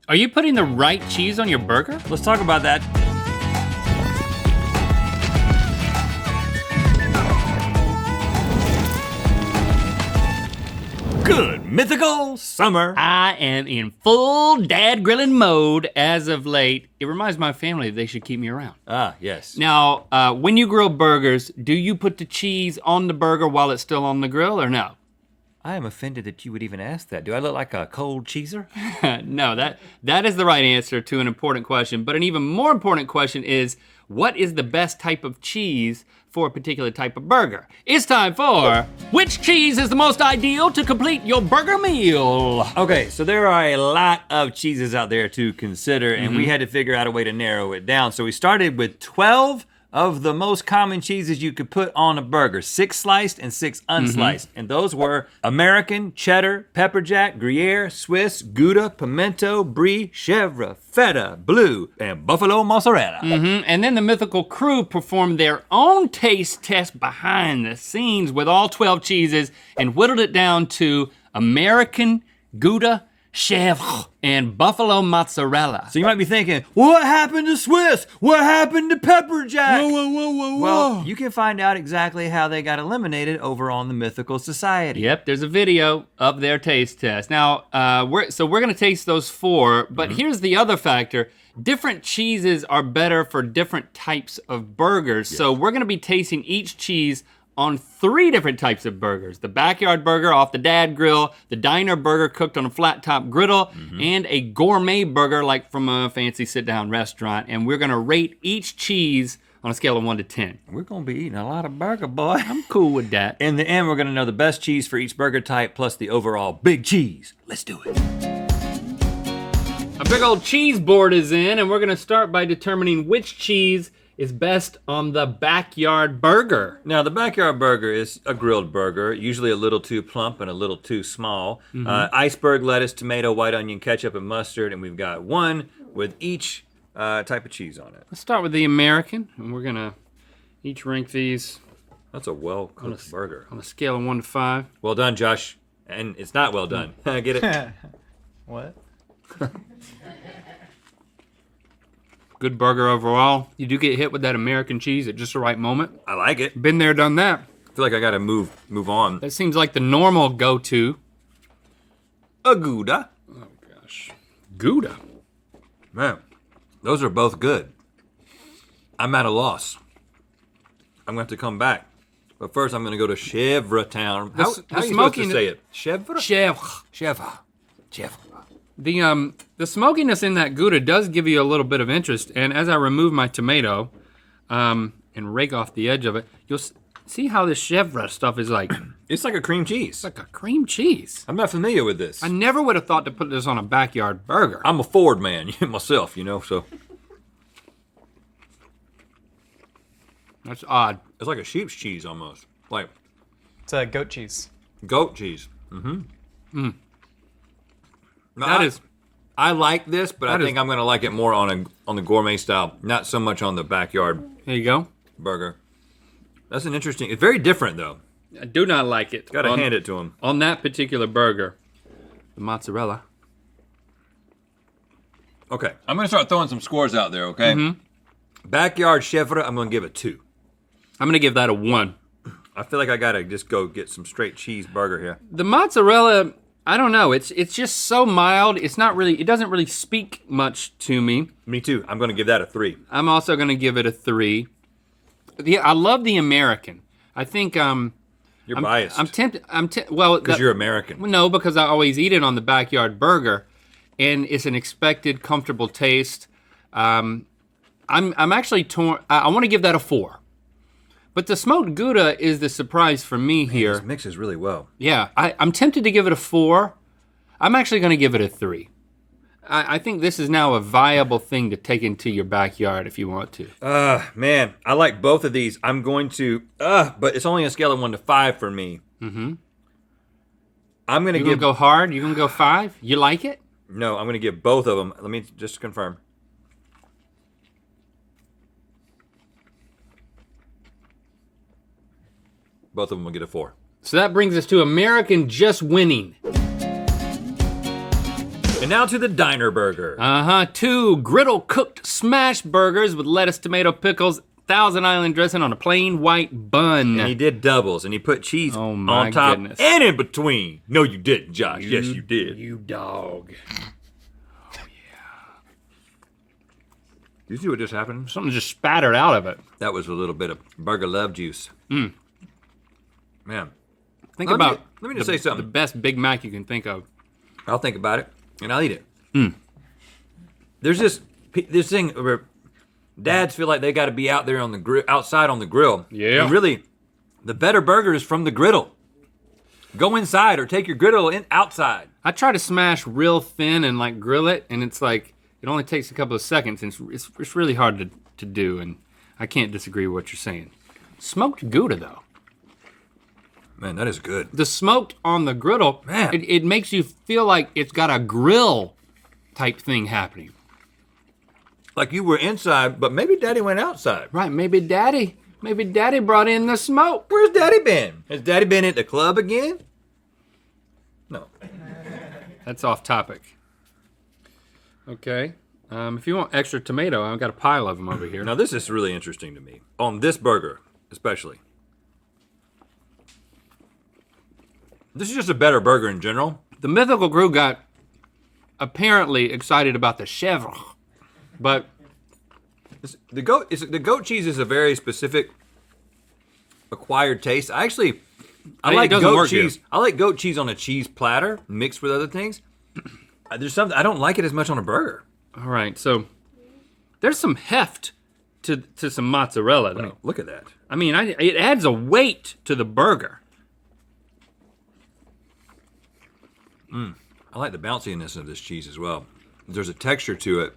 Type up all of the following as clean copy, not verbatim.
Are you putting the right cheese on your burger? Let's talk about that. Good mythical summer. I am in full dad grilling mode as of late. It reminds my family that they should keep me around. Ah, yes. Now, when you grill burgers, do you put the cheese on the burger while it's still on the grill or no? I am offended that you would even ask that. Do I look like a cold cheeser? No, that is the right answer to an important question, but an even more important question is, what is the best type of cheese for a particular type of burger? It's time for, which cheese is the most ideal to complete your burger meal? Okay, so there are a lot of cheeses out there to consider, and we had to figure out a way to narrow it down. So we started with 12 of the most common cheeses you could put on a burger, 6 sliced and 6 unsliced. And those were American, cheddar, pepper jack, Gruyere, Swiss, Gouda, pimento, brie, chèvre, feta, blue, and buffalo mozzarella. And then the Mythical crew performed their own taste test behind the scenes with all 12 cheeses and whittled it down to American, Gouda, chèvre, and buffalo mozzarella. So you might be thinking, what happened to Swiss? What happened to pepper jack? Whoa. Well, you can find out exactly how they got eliminated over on the Mythical Society. Yep, there's a video of their taste test. Now, we're gonna taste those 4, but here's the other factor. Different cheeses are better for different types of burgers. Yes. So we're gonna be tasting each cheese on 3 different types of burgers. The backyard burger off the dad grill, the diner burger cooked on a flat top griddle, and a gourmet burger like from a fancy sit down restaurant. And we're gonna rate each cheese on a scale of 1 to 10. We're gonna be eating a lot of burger, boy. I'm cool with that. In the end, we're gonna know the best cheese for each burger type plus the overall big cheese. Let's do it. A big old cheese board is in, and we're gonna start by determining which cheese is best on the backyard burger. Now, the backyard burger is a grilled burger, usually a little too plump and a little too small. Iceberg lettuce, tomato, white onion, ketchup, and mustard, and we've got one with each type of cheese on it. Let's start with the American, and we're gonna each rank these. That's a well-cooked burger. On a scale of 1 to 5. Well done, Josh. And it's not well done. Get it? What? Good burger overall. You do get hit with that American cheese at just the right moment. I like it. Been there, done that. I feel like I gotta move on. That seems like the normal go-to. A Gouda. Oh gosh. Gouda. Man, those are both good. I'm at a loss. I'm gonna have to come back. But first I'm gonna go to Chèvre Town. How are you supposed to say it? Chèvre? Chèvre. Chèvre. Chèvre. The smokiness in that Gouda does give you a little bit of interest, and as I remove my tomato and rake off the edge of it, you'll see how this chèvre stuff is like. It's like a cream cheese. It's like a cream cheese. I'm not familiar with this. I never would have thought to put this on a backyard burger. I'm a Ford man myself, so. That's odd. It's like a sheep's cheese almost. Like. It's a goat cheese. Goat cheese. I like this, but I think I'm gonna like it more on the gourmet style, not so much on the backyard There you go. burger. That's an interesting, it's very different though. I do not like it. Gotta hand it to him. On that particular burger, the mozzarella. Okay, I'm gonna start throwing some scores out there, okay? Backyard chèvre, I'm gonna give it 2. I'm gonna give that a 1. I feel like I gotta just go get some straight cheeseburger here. The mozzarella, I don't know, it's just so mild. It doesn't really speak much to me. Me too, I'm gonna give that a 3. I'm also gonna give it a 3. Yeah, I love the American. I think You're biased. I'm tempted. Well, because you're American. No, because I always eat it on the backyard burger, and it's an expected, comfortable taste. I'm actually torn. I want to give that a 4, but the smoked Gouda is the surprise for me here. This mixes really well. Yeah, I'm tempted to give it a 4. I'm actually going to give it a 3. I think this is now a viable thing to take into your backyard if you want to. Man, I like both of these. I'm going to, but it's only a scale of 1 to 5 for me. I'm gonna go hard? You gonna go 5? You like it? No, I'm gonna give both of them. Let me just confirm. Both of them will get a 4. So that brings us to American just winning. And now to the diner burger. 2 griddle cooked smash burgers with lettuce, tomato, pickles, Thousand Island dressing on a plain white bun. And he did doubles, and he put cheese Oh my on top goodness. and in between. No, you didn't, Josh. Yes, you did. You dog. You see what just happened? Something just spattered out of it. That was a little bit of burger love juice. Man. Think Let me about just say something. the best Big Mac you can think of. I'll think about it, and I'll eat it. There's this thing where dads feel like they got to be out there on the outside on the grill. Yeah. And really, the better burger is from the griddle. Go inside or take your griddle outside. I try to smash real thin and like grill it, and it's like, it only takes a couple of seconds, and it's really hard to do, and I can't disagree with what you're saying. Smoked Gouda, though. Man, that is good. The smoked on the griddle, Man. it makes you feel like it's got a grill type thing happening. Like you were inside, but maybe Daddy went outside. Right, maybe Daddy brought in the smoke. Where's Daddy been? Has Daddy been at the club again? No. That's off topic. Okay, if you want extra tomato, I've got a pile of them over here. Now this is really interesting to me. On this burger, especially. This is just a better burger in general. The Mythical crew got apparently excited about the chèvre, but The goat cheese is a very specific acquired taste. I like doesn't goat work cheese. here. I like goat cheese on a cheese platter mixed with other things. There's something I don't like it as much on a burger. all right, so there's some heft to some mozzarella, though. Look at that. I mean, it adds a weight to the burger. I like the bounciness of this cheese as well. There's a texture to it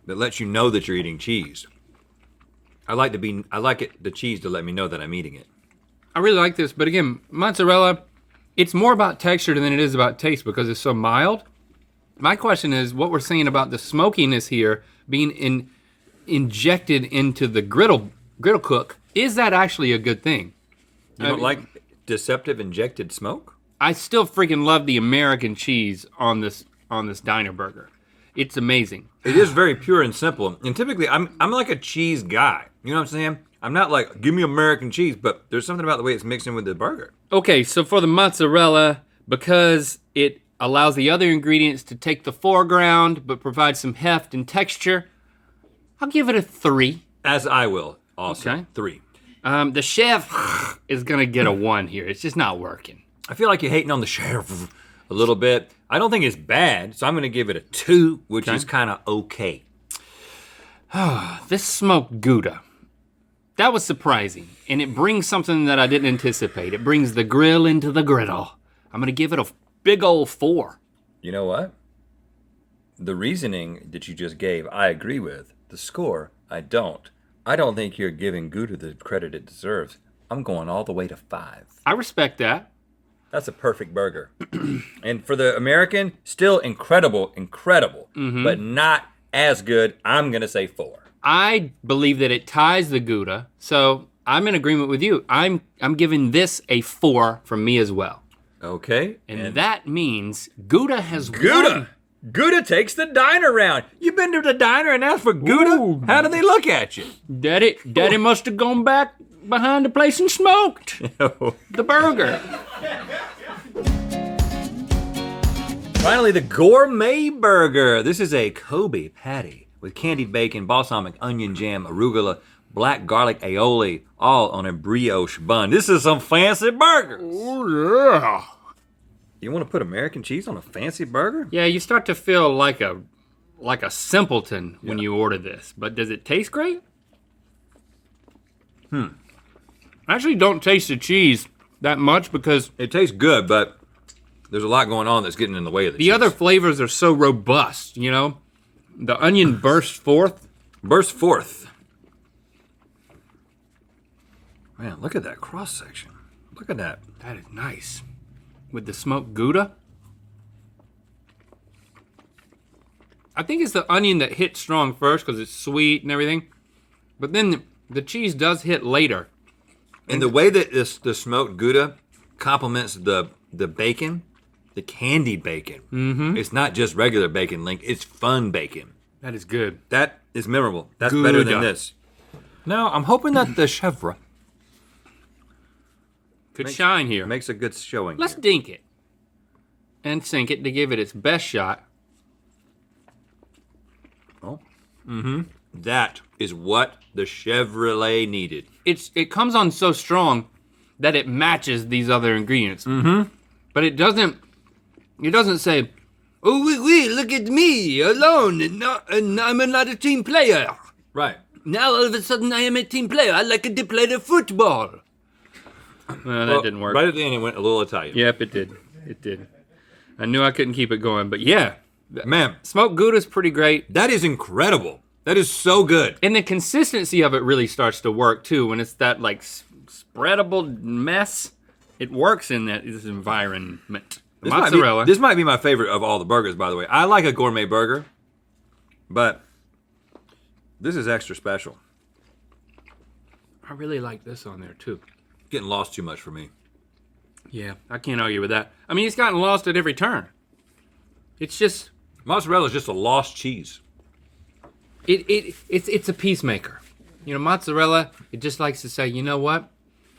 that lets you know that you're eating cheese. I like the cheese to let me know that I'm eating it. I really like this, but again, mozzarella, it's more about texture than it is about taste because it's so mild. My question is, what we're saying about the smokiness here being injected into the griddle cook, is that actually a good thing? You don't like deceptive injected smoke? I still freaking love the American cheese on this diner burger. It's amazing. It is very pure and simple. And typically, I'm like a cheese guy. You know what I'm saying? I'm not like, give me American cheese, but there's something about the way it's mixed in with the burger. Okay, so for the mozzarella, because it allows the other ingredients to take the foreground but provide some heft and texture, I'll give it a 3. As I will also. Okay. 3. The chef is gonna get a 1 here. It's just not working. I feel like you're hating on the chef a little bit. I don't think it's bad, so I'm going to give it a 2, which is kind of okay. This smoked Gouda, that was surprising, and it brings something that I didn't anticipate. It brings the grill into the griddle. I'm gonna give it a big old 4. You know what? The reasoning that you just gave, I agree with. The score, I don't. I don't think you're giving Gouda the credit it deserves. I'm going all the way to 5. I respect that. That's a perfect burger. And for the American, still incredible, but not as good. I'm gonna say 4. I believe that it ties the Gouda, so I'm in agreement with you. I'm giving this a 4 from me as well. Okay. And that means Gouda has won. Gouda takes the diner round. You been to the diner and asked for Gouda? Ooh. How do they look at you? Daddy must have gone back behind the place and smoked the burger. Finally, the Gourmet Burger. This is a Kobe patty with candied bacon, balsamic onion jam, arugula, black garlic aioli, all on a brioche bun. This is some fancy burgers. Oh yeah. You want to put American cheese on a fancy burger? Yeah, you start to feel like a simpleton when you order this. But does it taste great? I actually don't taste the cheese that much because It tastes good, but there's a lot going on that's getting in the way of the cheese. the other flavors are so robust, you know? The onion bursts forth. Burst forth. Man, look at that cross section. Look at that. That is nice. With the smoked Gouda. I think it's the onion that hits strong first because it's sweet and everything. But then the cheese does hit later. And the way that the smoked Gouda complements the bacon the candied bacon. Mm-hmm. It's not just regular bacon, Link. It's fun bacon. That is good. That is memorable. That's better than this. Now, I'm hoping that the chèvre Could shine here. makes a good showing. Let's here. dink it and sink it to give it its best shot. Oh. Mm-hmm. That is what the Chevrolet needed. It comes on so strong that it matches these other ingredients. Mm-hmm. But it doesn't say, oh, wee, look at me, alone, and I'm not a team player. Right. Now all of a sudden I am a team player. I like to play the football. Well, that didn't work. Right at the end, it went a little Italian. Yep, it did. It did. I knew I couldn't keep it going, but yeah. Man, Smoked Gouda's pretty great. that is incredible. That is so good. And the consistency of it really starts to work too. When it's that like spreadable mess, it works in this environment. The mozzarella. This might be my favorite of all the burgers, by the way. I like a gourmet burger, but this is extra special. I really like this on there too. Getting lost too much for me. Yeah, I can't argue with that. I mean, it's gotten lost at every turn. It's just Mozzarella is just a lost cheese. it's a peacemaker. You know, mozzarella, it just likes to say, you know what?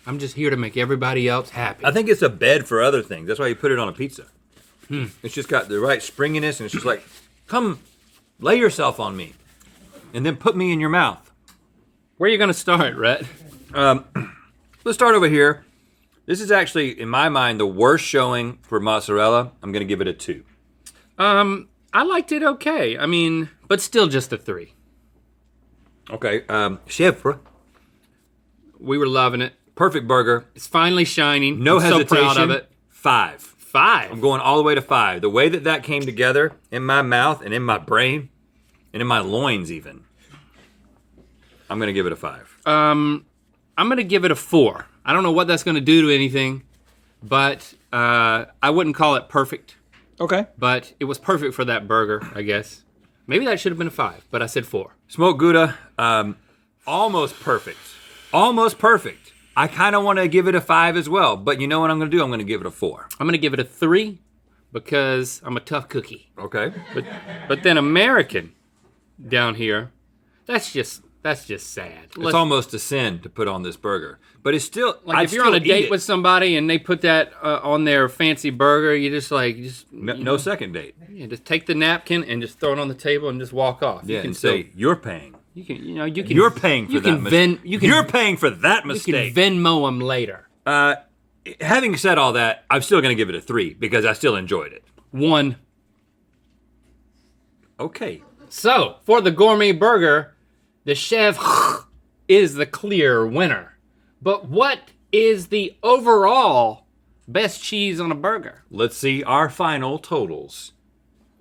I'm just here to make everybody else happy. I think it's a bed for other things. That's why you put it on a pizza. It's just got the right springiness, and it's just like, come lay yourself on me, and then put me in your mouth. Where are you gonna start, Rhett? Let's start over here. This is actually, in my mind, the worst showing for mozzarella. I'm gonna give it a 2. I liked it okay. I mean, but still just a 3. Okay, chèvre, We were loving it. perfect burger. It's finally shining. No I'm hesitation. so proud of it. 5. 5. I'm going all the way to 5. The way that came together in my mouth and in my brain and in my loins even, I'm gonna give it a 5. I'm gonna give it a 4. I don't know what that's gonna do to anything, but I wouldn't call it perfect. Okay. But it was perfect for that burger, I guess. Maybe that should have been a 5, but I said 4. Smoked Gouda, almost perfect. Almost perfect. I kind of want to give it a 5 as well, but you know what I'm gonna do? I'm gonna give it a 4. I'm gonna give it a 3 because I'm a tough cookie. Okay. But then American down here, that's just sad. It's almost a sin to put on this burger, but it's still Like if you're on a date with somebody and they put that on their fancy burger, you just no second date. just take the napkin and just throw it on the table and just walk off. Yeah, you can and say you're paying. you can You're paying for that mistake. You're paying for that you mistake. can Venmo them later. Having said all that, I'm still gonna give it a 3 because I still enjoyed it. 1. Okay. So for the gourmet burger, the chef is the clear winner. But what is the overall best cheese on a burger? Let's see our final totals.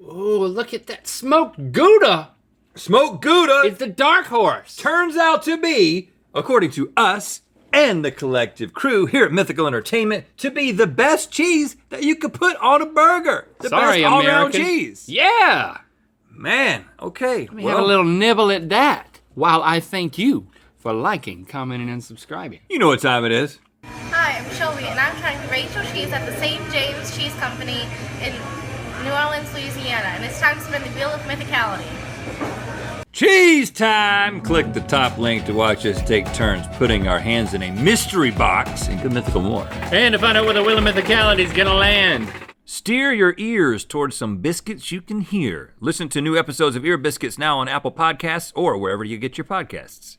Oh, look at that. Smoked Gouda Smoked Gouda is the dark horse. turns out to be, according to us and the collective crew here at Mythical Entertainment, to be the best cheese that you could put on a burger. The Sorry, best all-around American. cheese. Yeah. Man, okay. Let me have a little nibble at that while I thank you for liking, commenting, and subscribing. You know what time it is. Hi, I'm Shelby, and I'm trying Rachel Cheese at the St. James Cheese Company in New Orleans, Louisiana, and it's time to spin the wheel of mythicality. Cheese time! Click the top link to watch us take turns putting our hands in a mystery box and get mythical more. And to find out where the wheel of mythicality is gonna land. Steer your ears towards some biscuits you can hear. Listen to new episodes of Ear Biscuits now on Apple Podcasts or wherever you get your podcasts.